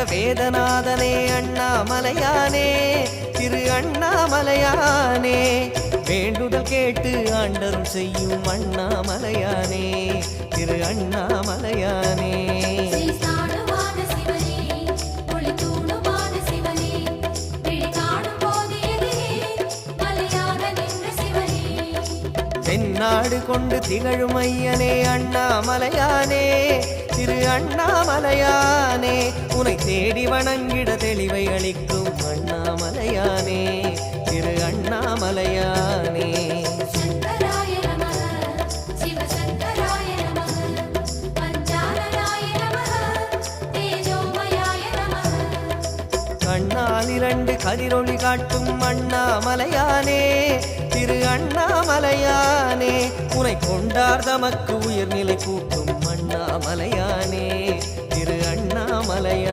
வேதநாதனே அண்ணாமலையானே திரு அண்ணாமலையானே வேண்டுதல் கேட்டு ஆண்டருள் செய்யும் அண்ணாமலையானே திரு அண்ணாமலையானே தென்னாடு கொண்டு திகழும் ஐயனே அண்ணாமலையானே திரு அண்ணாமலையானே உனை தேடி வணங்கிட தெளிவை அளிக்கும் அண்ணாமலையானே திரு அண்ணாமலையானே கண்ணால் இரண்டு கதிரொளி காட்டும் அண்ணாமலையானே திரு அண்ணாமலையானே உனை கொண்டார் தமக்கு உயர்நிலை கூட்டும் அண்ணாமலையானே திரு அண்ணாமலையானே